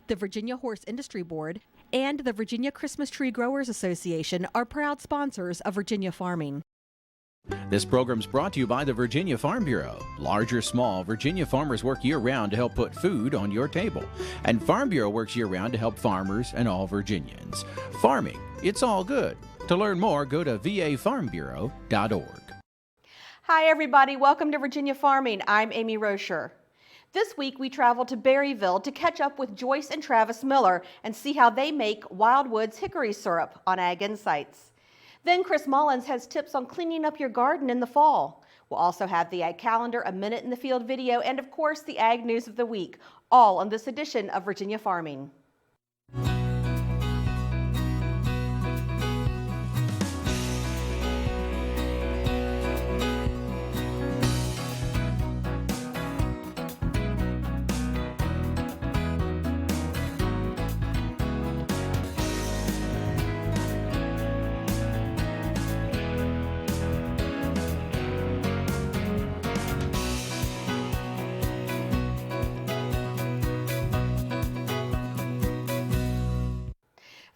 The Virginia Horse Industry Board and the Virginia Christmas Tree Growers Association are proud sponsors of Virginia farming. This program's brought to you by the Virginia Farm Bureau. Large or small, Virginia farmers work year-round to help put food on your table. And Farm Bureau works year-round to help farmers and all Virginians. Farming, it's all good. To learn more, go to vafarmbureau.org. Hi, everybody. Welcome to Virginia Farming. I'm Amy Rocher. This week, we travel to Berryville to catch up with Joyce and Travis Miller and see how they make Wildwoods hickory syrup on Ag Insights. Then Chris Mullins has tips on cleaning up your garden in the fall. We'll also have the Ag Calendar, a Minute in the Field video, and of course, the Ag News of the Week, all on this edition of Virginia Farming.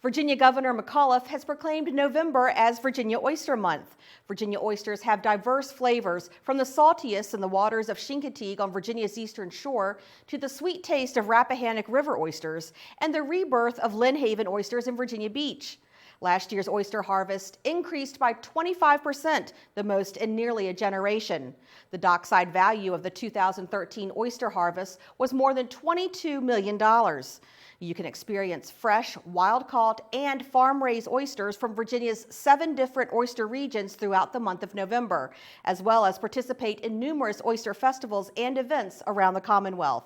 Virginia Governor McAuliffe has proclaimed November as Virginia Oyster Month. Virginia oysters have diverse flavors, from the saltiest in the waters of Chincoteague on Virginia's eastern shore to the sweet taste of Rappahannock River oysters and the rebirth of Lynn Haven oysters in Virginia Beach. Last year's oyster harvest increased by 25%, the most in nearly a generation. The dockside value of the 2013 oyster harvest was more than $22 million. You can experience fresh, wild-caught, and farm-raised oysters from Virginia's 7 different oyster regions throughout the month of November, as well as participate in numerous oyster festivals and events around the Commonwealth.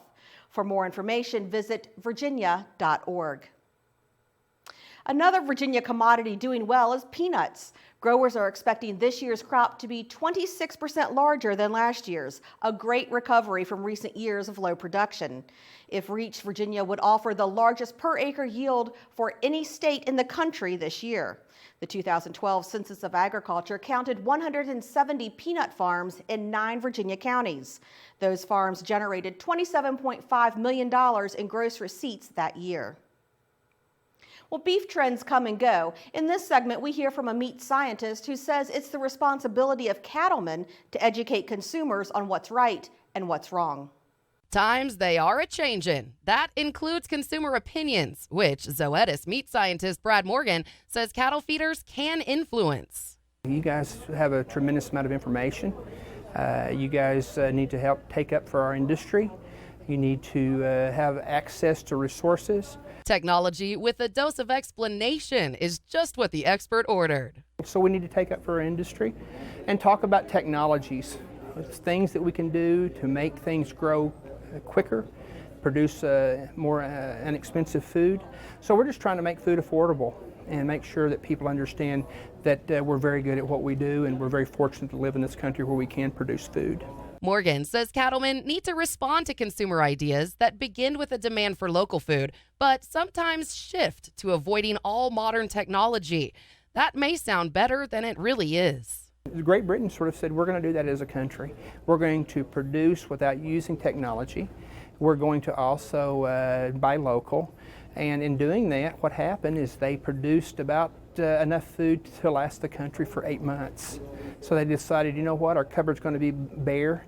For more information, visit virginia.org. Another Virginia commodity doing well is peanuts. Growers are expecting this year's crop to be 26% larger than last year's, a great recovery from recent years of low production. If reached, Virginia would offer the largest per acre yield for any state in the country this year. The 2012 Census of Agriculture counted 170 peanut farms in 9 Virginia counties. Those farms generated $27.5 million in gross receipts that year. Well, beef trends come and go. In this segment, we hear from a meat scientist who says it's the responsibility of cattlemen to educate consumers on what's right and what's wrong. Times they are a-changin'. That includes consumer opinions, which Zoetis meat scientist Brad Morgan says cattle feeders can influence. You guys have a tremendous amount of information. You guys need to help take up for our industry. You need to have access to resources. Technology with a dose of explanation is just what the expert ordered. So we need to take up for our industry and talk about technologies. It's things that we can do to make things grow quicker, produce more inexpensive food. So we're just trying to make food affordable and make sure that people understand that we're very good at what we do, and we're very fortunate to live in this country where we can produce food. Morgan says cattlemen need to respond to consumer ideas that begin with a demand for local food, but sometimes shift to avoiding all modern technology. That may sound better than it really is. Great Britain sort of said, we're going to do that as a country. We're going to produce without using technology. We're going to also buy local. And in doing that, what happened is they produced about enough food to last the country for 8 months. So they decided, you know what, our cupboard's going to be bare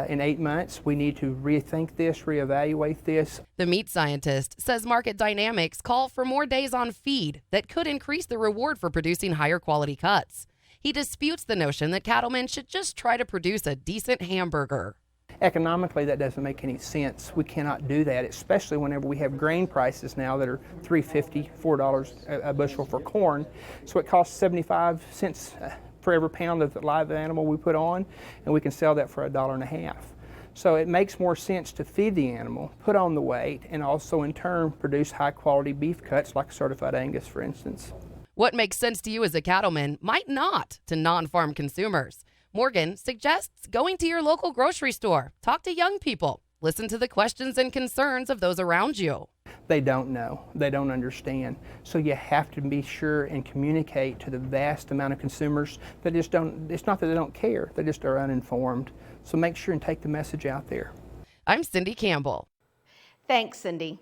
in 8 months. We need to rethink this, reevaluate this. The meat scientist says market dynamics call for more days on feed that could increase the reward for producing higher quality cuts. He disputes the notion that cattlemen should just try to produce a decent hamburger. Economically, that doesn't make any sense. We cannot do that, especially whenever we have grain prices now that are $3.50, $4 a bushel for corn. So it costs 75 cents for every pound of the live animal we put on, and we can sell that for $1.50. So it makes more sense to feed the animal, put on the weight, and also in turn produce high quality beef cuts like certified Angus, for instance. What makes sense to you as a cattleman might not to non-farm consumers. Morgan suggests going to your local grocery store, talk to young people, listen to the questions and concerns of those around you. They don't know, they don't understand. So you have to be sure and communicate to the vast amount of consumers that just don't, it's not that they don't care, they just are uninformed. So make sure and take the message out there. I'm Cindy Campbell. Thanks, Cindy.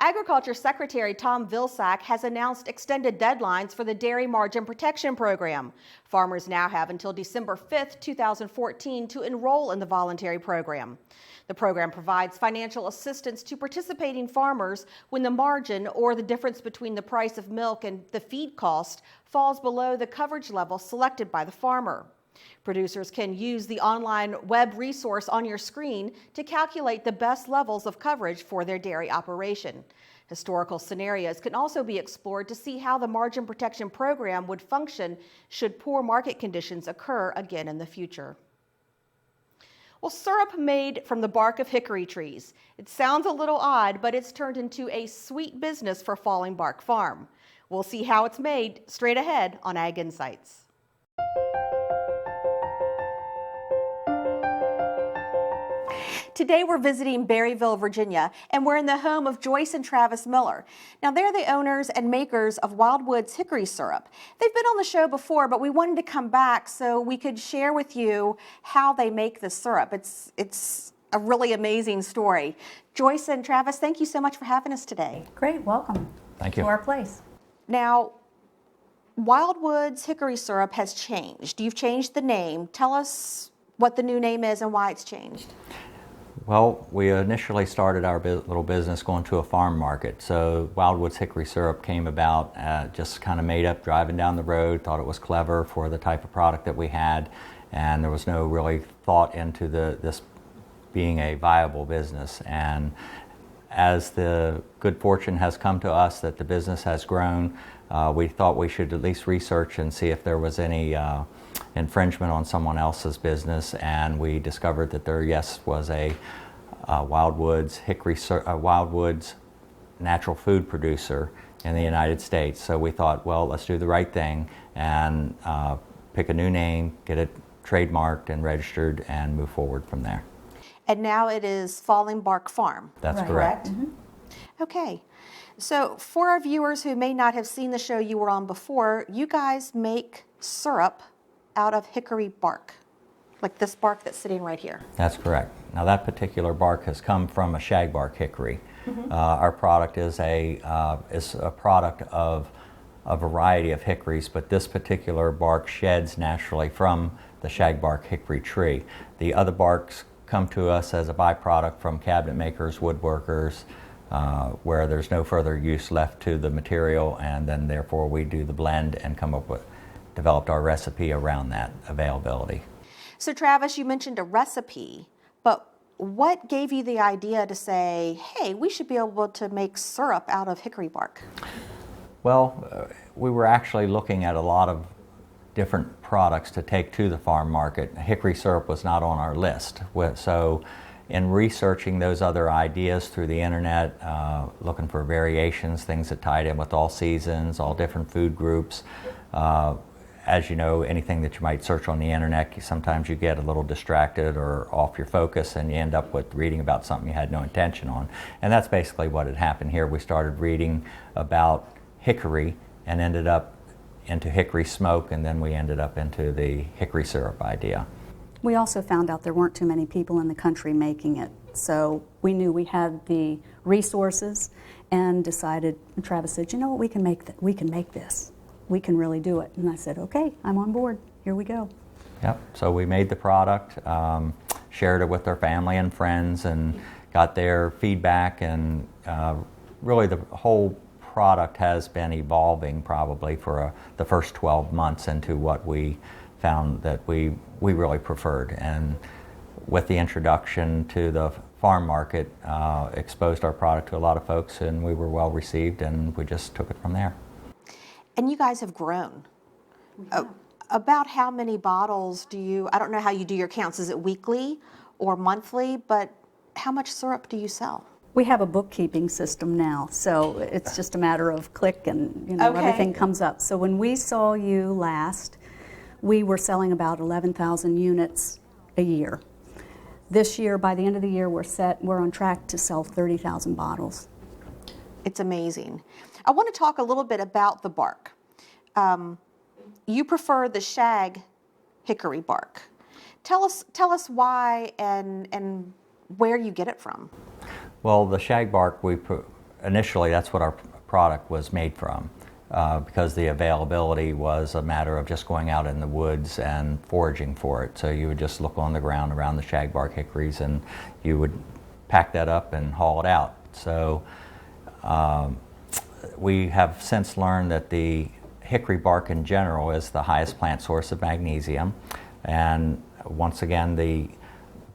Agriculture Secretary Tom Vilsack has announced extended deadlines for the Dairy Margin Protection Program. Farmers now have until December 5th, 2014 to enroll in the voluntary program. The program provides financial assistance to participating farmers when the margin, or the difference between the price of milk and the feed cost, falls below the coverage level selected by the farmer. Producers can use the online web resource on your screen to calculate the best levels of coverage for their dairy operation. Historical scenarios can also be explored to see how the margin protection program would function should poor market conditions occur again in the future. Well, syrup made from the bark of hickory trees. It sounds a little odd, but it's turned into a sweet business for Falling Bark Farm. We'll see how it's made straight ahead on Ag Insights. Today we're visiting Berryville, Virginia, and we're in the home of Joyce and Travis Miller. Now they're the owners and makers of Wildwoods Hickory Syrup. They've been on the show before, but we wanted to come back so we could share with you how they make the syrup. It's a really amazing story. Joyce and Travis, thank you so much for having us today. Great, welcome. Thank you. To our place. Now, Wildwoods Hickory Syrup has changed. You've changed the name. Tell us what the new name is and why it's changed. Well, we initially started our little business going to a farm market. So Wildwoods Hickory Syrup came about just kind of made up driving down the road, thought it was clever for the type of product that we had, and there was no really thought into this being a viable business. And as the good fortune has come to us that the business has grown, we thought we should at least research and see if there was any infringement on someone else's business, and we discovered that there, yes, was a Wildwoods Wildwoods natural food producer in the United States. So we thought, well, let's do the right thing and pick a new name, get it trademarked and registered, and move forward from there. And now it is Falling Bark Farm. That's Right. correct. Mm-hmm. Okay. So for our viewers who may not have seen the show you were on before, you guys make syrup out of hickory bark, like this bark that's sitting right here. That's correct. Now that particular bark has come from a shagbark hickory. Our product is a product of a variety of hickories, but this particular bark sheds naturally from the shagbark hickory tree. The other barks come to us as a byproduct from cabinet makers, woodworkers, where there's no further use left to the material, and then therefore we do the blend and developed our recipe around that availability. So Travis, you mentioned a recipe, but what gave you the idea to say, hey, we should be able to make syrup out of hickory bark? Well, we were actually looking at a lot of different products to take to the farm market. Hickory syrup was not on our list. So in researching those other ideas through the internet, looking for variations, things that tied in with all seasons, all different food groups, as you know, anything that you might search on the internet, sometimes you get a little distracted or off your focus and you end up with reading about something you had no intention on. And that's basically what had happened here. We started reading about hickory and ended up into hickory smoke, and then we ended up into the hickory syrup idea. We also found out there weren't too many people in the country making it. So we knew we had the resources and decided, and Travis said, you know what, we can make this. We can really do it. And I said, okay, I'm on board. Here we go. Yep, so we made the product, shared it with our family and friends, and got their feedback, and really the whole product has been evolving probably for the first 12 months into what we found that we really preferred. And with the introduction to the farm market, exposed our product to a lot of folks, and we were well received, and we just took it from there. And you guys have grown. About how many bottles do you, I don't know how you do your counts, is it weekly or monthly, but how much syrup do you sell? We have a bookkeeping system now, so it's just a matter of click and Okay. everything comes up. So when we saw you last, we were selling about 11,000 units a year. This year, by the end of the year, we're on track to sell 30,000 bottles. It's amazing. I want to talk a little bit about the bark. You prefer the shag hickory bark. Tell us why and where you get it from. Well, the shagbark, initially that's what our product was made from, because the availability was a matter of just going out in the woods and foraging for it. So you would just look on the ground around the shagbark hickories and you would pack that up and haul it out. So we have since learned that the hickory bark in general is the highest plant source of magnesium, and once again the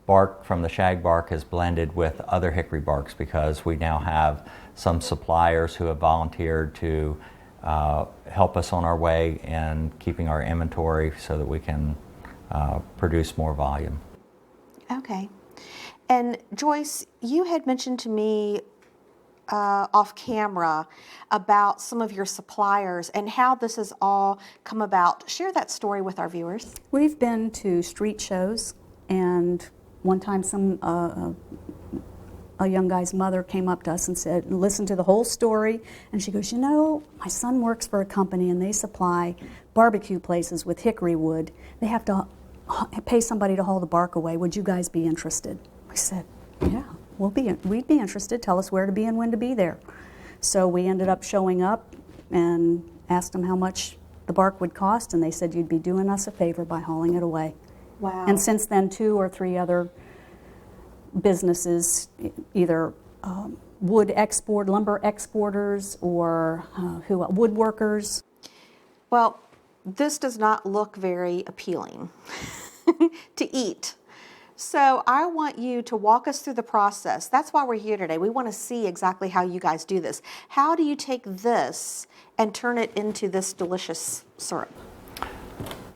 bark from the shagbark is blended with other hickory barks because we now have some suppliers who have volunteered to help us on our way in keeping our inventory so that we can produce more volume. Okay. And Joyce, you had mentioned to me off camera about some of your suppliers and how this has all come about. Share that story with our viewers. We've been to street shows, and one time a young guy's mother came up to us and said, listen to the whole story, and she goes, you know, my son works for a company and they supply barbecue places with hickory wood. They have to pay somebody to haul the bark away. Would you guys be interested? We said, yeah, we'd be interested. Tell us where to be and when to be there. So we ended up showing up and asked them how much the bark would cost, and they said you'd be doing us a favor by hauling it away. Wow. And since then, 2 or 3 other businesses, either lumber exporters or woodworkers. Well, this does not look very appealing to eat. So I want you to walk us through the process. That's why we're here today. We want to see exactly how you guys do this. How do you take this and turn it into this delicious syrup?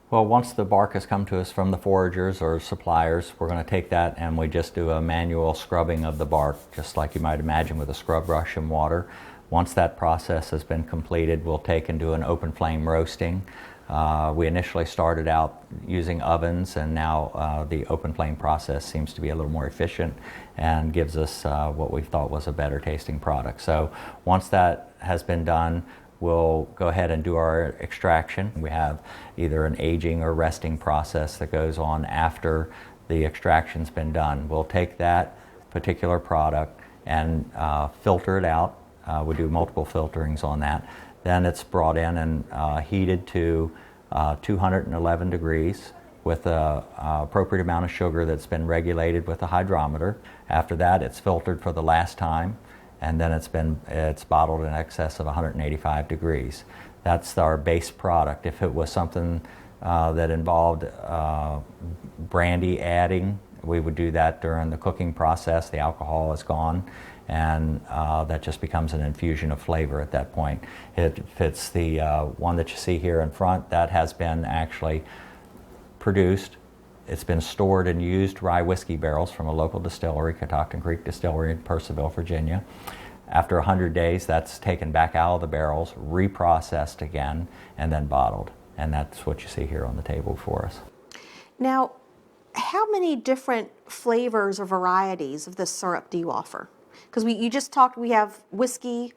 Well, once the bark has come to us from the foragers or suppliers, we're going to take that and we just do a manual scrubbing of the bark, just like you might imagine with a scrub brush and water. Once that process has been completed, we'll take and do an open flame roasting. We initially started out using ovens, and now the open flame process seems to be a little more efficient and gives us what we thought was a better tasting product. So once that has been done, we'll go ahead and do our extraction. We have either an aging or resting process that goes on after the extraction's been done. We'll take that particular product and filter it out. We do multiple filterings on that. Then it's brought in and heated to 211 degrees with an appropriate amount of sugar that's been regulated with a hydrometer. After that, it's filtered for the last time, and then it's bottled in excess of 185 degrees. That's our base product. If it was something that involved brandy adding, we would do that during the cooking process. The alcohol is gone, and that just becomes an infusion of flavor at that point. If it's the one that you see here in front, that has been actually produced. It's been stored in used rye whiskey barrels from a local distillery, Catoctin Creek Distillery in Purcellville, Virginia. After 100 days, that's taken back out of the barrels, reprocessed again, and then bottled. And that's what you see here on the table for us. Now, how many different flavors or varieties of this syrup do you offer? Because you just talked, we have whiskey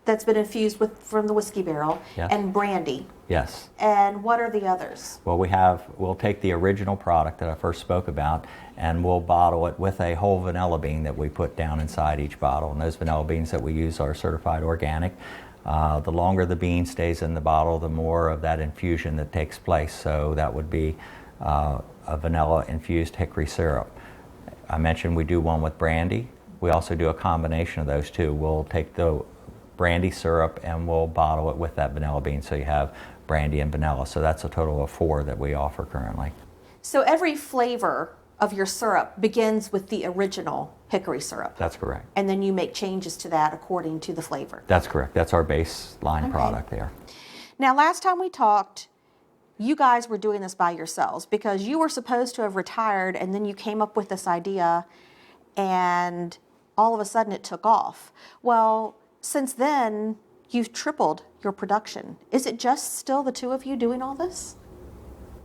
that's been infused from the whiskey barrel, yes, and brandy. Yes. And what are the others? Well, we'll take the original product that I first spoke about, and we'll bottle it with a whole vanilla bean that we put down inside each bottle. And those vanilla beans that we use are certified organic. The longer the bean stays in the bottle, the more of that infusion that takes place. So that would be a vanilla infused hickory syrup. I mentioned we do one with brandy. We also do a combination of those two. We'll take the brandy syrup and we'll bottle it with that vanilla bean, so you have brandy and vanilla. So that's a total of 4 that we offer currently. So every flavor of your syrup begins with the original hickory syrup. That's correct. And then you make changes to that according to the flavor. That's correct. That's our baseline product there. Now, last time we talked, you guys were doing this by yourselves because you were supposed to have retired, and then you came up with this idea and all of a sudden it took off. Well, since then, you've tripled your production. Is it just still the 2 of you doing all this?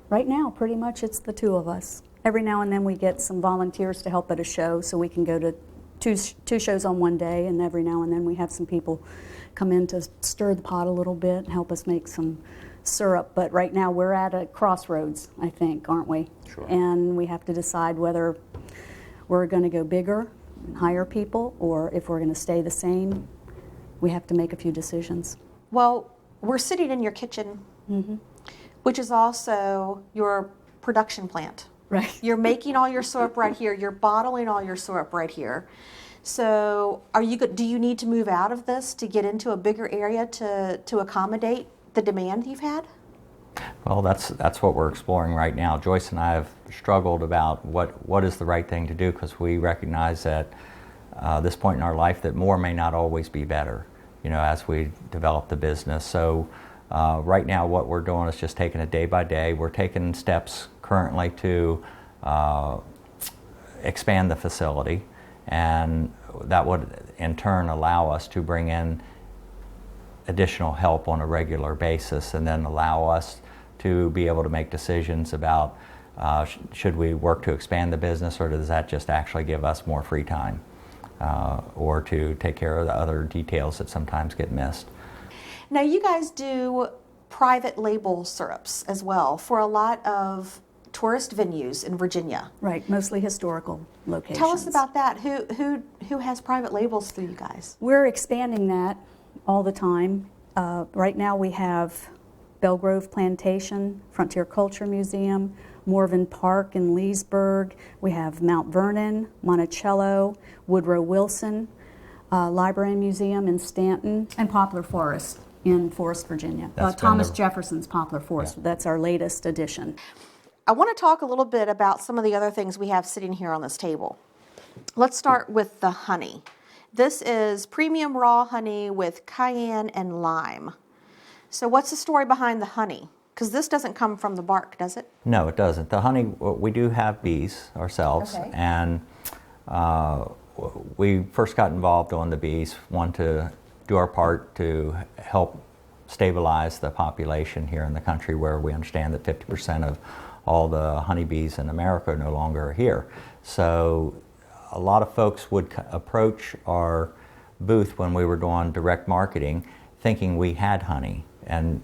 Right now, pretty much it's the 2 of us. Every now and then we get some volunteers to help at a show, so we can go to two shows on one day, and every now and then we have some people come in to stir the pot a little bit and help us make some syrup, but right now we're at a crossroads, I think, aren't we? Sure. And we have to decide whether we're going to go bigger and hire people, or if we're going to stay the same. We have to make a few decisions. Well, we're sitting in your kitchen, which is also your production plant. Right. You're making all your syrup right here. You're bottling all your syrup right here. So, do you need to move out of this to get into a bigger area to accommodate the demand you've had? Well, that's what we're exploring right now. Joyce and I have struggled about what is the right thing to do, because we recognize that this point in our life that more may not always be better, as we develop the business. So right now what we're doing is just taking it day by day. We're taking steps currently to expand the facility, and that would in turn allow us to bring in additional help on a regular basis, and then allow us to be able to make decisions about should we work to expand the business, or does that just actually give us more free time, or to take care of the other details that sometimes get missed. Now, you guys do private label syrups as well for a lot of tourist venues in Virginia. Right, mostly historical locations. Tell us about that. Who has private labels through you guys? We're expanding that all the time. Right now we have Belgrove Plantation, Frontier Culture Museum, Morven Park in Leesburg. We have Mount Vernon, Monticello, Woodrow Wilson Library and Museum in Stanton, and Poplar Forest in Forest, Virginia. Thomas Jefferson's Poplar Forest. Yeah. That's our latest addition. I want to talk a little bit about some of the other things we have sitting here on this table. Let's start with the honey. This is premium raw honey with cayenne and lime. So what's the story behind the honey? Because this doesn't come from the bark, does it? No, it doesn't. The honey, we do have bees ourselves, okay. And we first got involved on the bees, one to do our part to help stabilize the population here in the country, where we understand that 50% of all the honeybees in America no longer are here. So a lot of folks would approach our booth when we were doing direct marketing thinking we had honey, and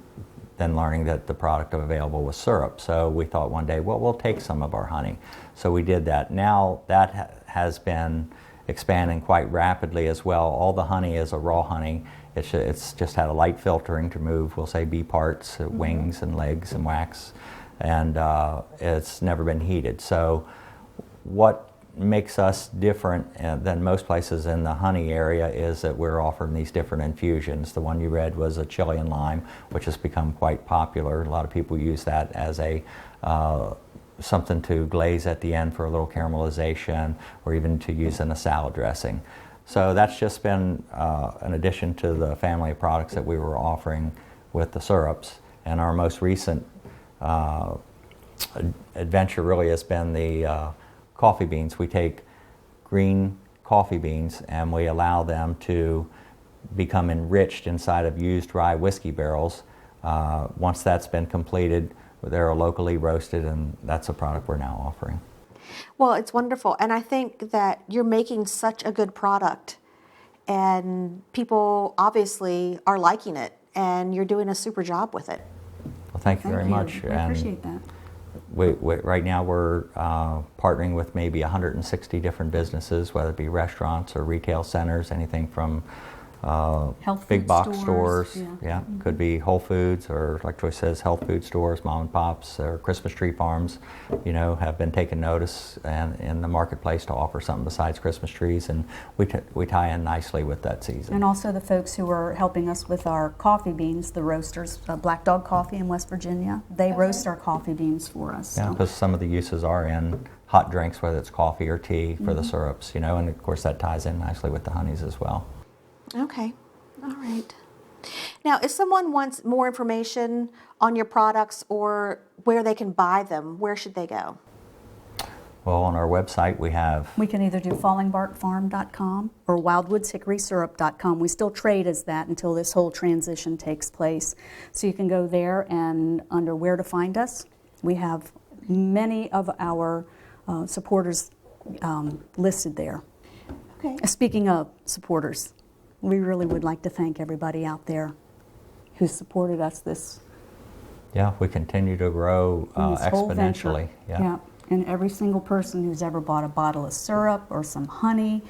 then learning that the product available was syrup. So we thought one day, well, we'll take some of our honey. So we did that. Now that has been expanding quite rapidly as well. All the honey is a raw honey. It's just had a light filtering to remove, we'll say, bee parts, wings and legs and wax, and it's never been heated. So what makes us different than most places in the honey area is that we're offering these different infusions. The one you read was a chili and lime, which has become quite popular. A lot of people use that as a something to glaze at the end for a little caramelization, or even to use in a salad dressing. So that's just been an addition to the family of products that we were offering with the syrups. And our most recent adventure really has been the coffee beans. We take green coffee beans and we allow them to become enriched inside of used rye whiskey barrels. Once that's been completed, they're locally roasted, and that's a product we're now offering. Well, it's wonderful, and I think that you're making such a good product, and people obviously are liking it, and you're doing a super job with it. Well, thank you very much. I appreciate that. Right now we're partnering with maybe 160 different businesses, whether it be restaurants or retail centers, anything from big box stores. Yeah. Mm-hmm. Could be Whole Foods, or like Joyce says, health food stores, mom and pops, or Christmas tree farms, have been taking notice and in the marketplace to offer something besides Christmas trees, and we tie in nicely with that season. And also the folks who are helping us with our coffee beans, the roasters, Black Dog Coffee in West Virginia, they roast our coffee beans for us. Yeah, because some of the uses are in hot drinks, whether it's coffee or tea, for the syrups, and of course that ties in nicely with the honeys as well. Okay, all right. Now, if someone wants more information on your products or where they can buy them, where should they go? Well, on our website we can either do fallingbarkfarm.com or wildwoodshickorysyrup.com. We still trade as that until this whole transition takes place. So you can go there, and under where to find us, we have many of our supporters listed there. Okay. Speaking of supporters, we really would like to thank everybody out there who supported us this Yeah, we continue to grow in this whole venture. exponentially. Yeah. And every single person who's ever bought a bottle of syrup or some honey,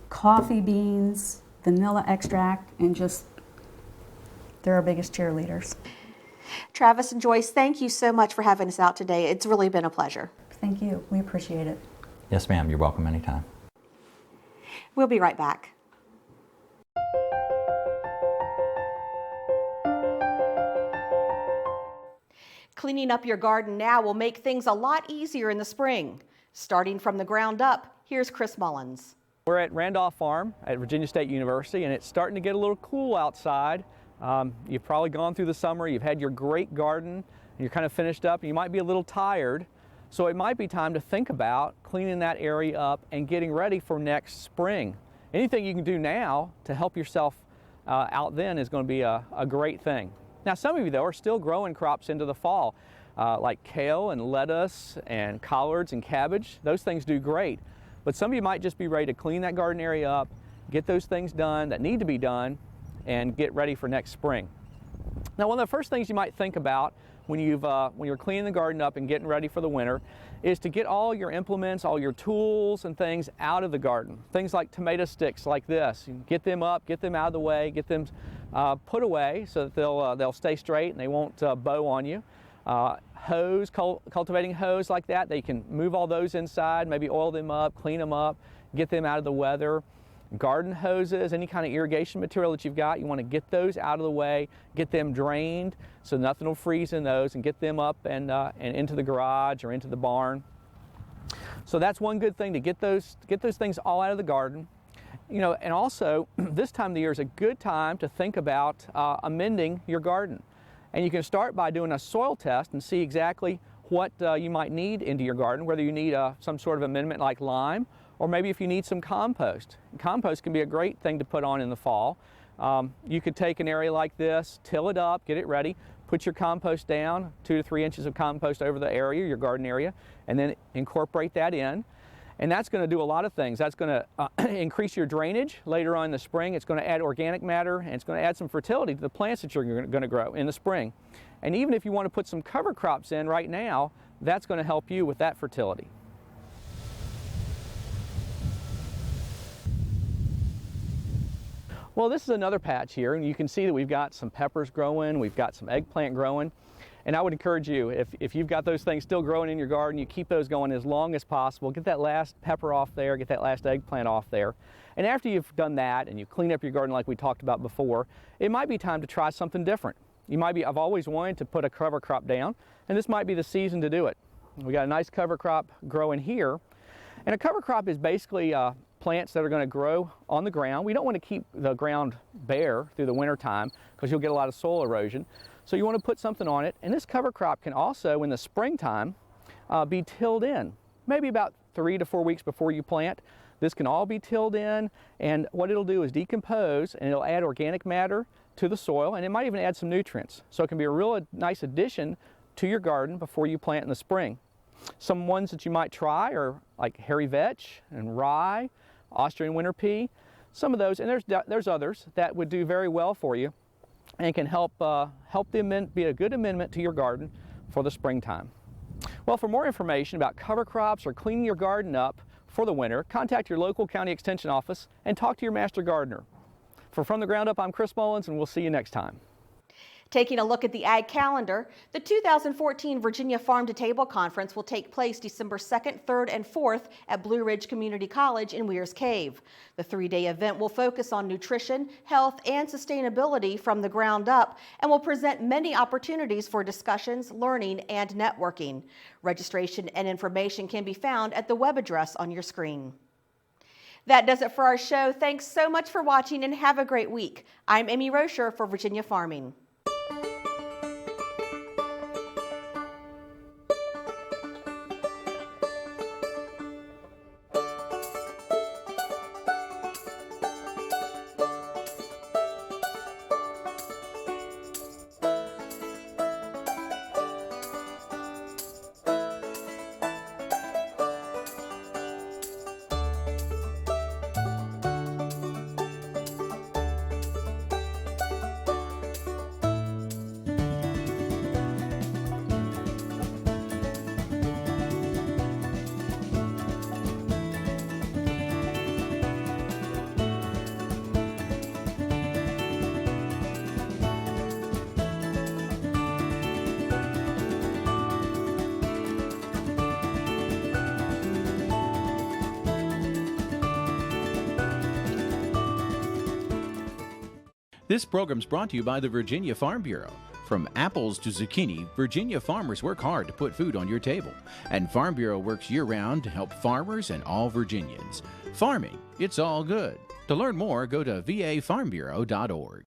coffee beans, vanilla extract, and just, they're our biggest cheerleaders. Travis and Joyce, thank you so much for having us out today. It's really been a pleasure. Thank you. We appreciate it. Yes, ma'am. You're welcome anytime. We'll be right back. Cleaning up your garden now will make things a lot easier in the spring. Starting from the ground up, here's Chris Mullins. We're at Randolph Farm at Virginia State University, and it's starting to get a little cool outside. You've probably gone through the summer, you've had your great garden, and you're kind of finished up, and you might be a little tired. So it might be time to think about cleaning that area up and getting ready for next spring. Anything you can do now to help yourself out then is going to be a great thing. Now, some of you, though, are still growing crops into the fall, like kale and lettuce and collards and cabbage. Those things do great. But some of you might just be ready to clean that garden area up, get those things done that need to be done, and get ready for next spring. Now, one of the first things you might think about when you're cleaning the garden up and getting ready for the winter is to get all your implements, all your tools and things out of the garden. Things like tomato sticks like this. You get them up, get them out of the way, get them put away so that they'll stay straight and they won't bow on you. Hose, cultivating hose like that, they can move all those inside, maybe oil them up, clean them up, get them out of the weather. Garden hoses, any kind of irrigation material that you've got, you want to get those out of the way, get them drained so nothing will freeze in those, and get them up and into the garage or into the barn. So that's one good thing, to get those things all out of the garden. You know, and also this time of the year is a good time to think about amending your garden. And you can start by doing a soil test and see exactly what you might need into your garden, whether you need some sort of amendment like lime, or maybe if you need some compost. Compost can be a great thing to put on in the fall. You could take an area like this, till it up, get it ready, put your compost down, 2 to 3 inches of compost over the area, your garden area, and then incorporate that in. And that's going to do a lot of things. That's going to increase your drainage later on in the spring. It's going to add organic matter, and it's going to add some fertility to the plants that you're going to grow in the spring. And even if you want to put some cover crops in right now, that's going to help you with that fertility. Well, this is another patch here, and you can see that we've got some peppers growing, we've got some eggplant growing. And I would encourage you, if you've got those things still growing in your garden, you keep those going as long as possible. Get that last pepper off there, get that last eggplant off there. And after you've done that and you clean up your garden like we talked about before, it might be time to try something different. I've always wanted to put a cover crop down, and this might be the season to do it. We got a nice cover crop growing here. And a cover crop is basically plants that are going to grow on the ground. We don't want to keep the ground bare through the winter time because you'll get a lot of soil erosion. So you want to put something on it. And this cover crop can also, in the springtime, be tilled in. Maybe about 3 to 4 weeks before you plant. This can all be tilled in, and what it'll do is decompose, and it'll add organic matter to the soil, and it might even add some nutrients. So it can be a real nice addition to your garden before you plant in the spring. Some ones that you might try are like hairy vetch and rye, Austrian winter pea, some of those, and there's others that would do very well for you and can help be a good amendment to your garden for the springtime. Well, for more information about cover crops or cleaning your garden up for the winter, contact your local county extension office and talk to your master gardener. For From the Ground Up, I'm Chris Mullins, and we'll see you next time. Taking a look at the ag calendar, the 2014 Virginia Farm to Table Conference will take place December 2nd, 3rd, and 4th at Blue Ridge Community College in Weir's Cave. The 3-day event will focus on nutrition, health, and sustainability from the ground up and will present many opportunities for discussions, learning, and networking. Registration and information can be found at the web address on your screen. That does it for our show. Thanks so much for watching and have a great week. I'm Amy Rocher for Virginia Farming. This program's brought to you by the Virginia Farm Bureau. From apples to zucchini, Virginia farmers work hard to put food on your table. And Farm Bureau works year-round to help farmers and all Virginians. Farming, it's all good. To learn more, go to vafarmbureau.org.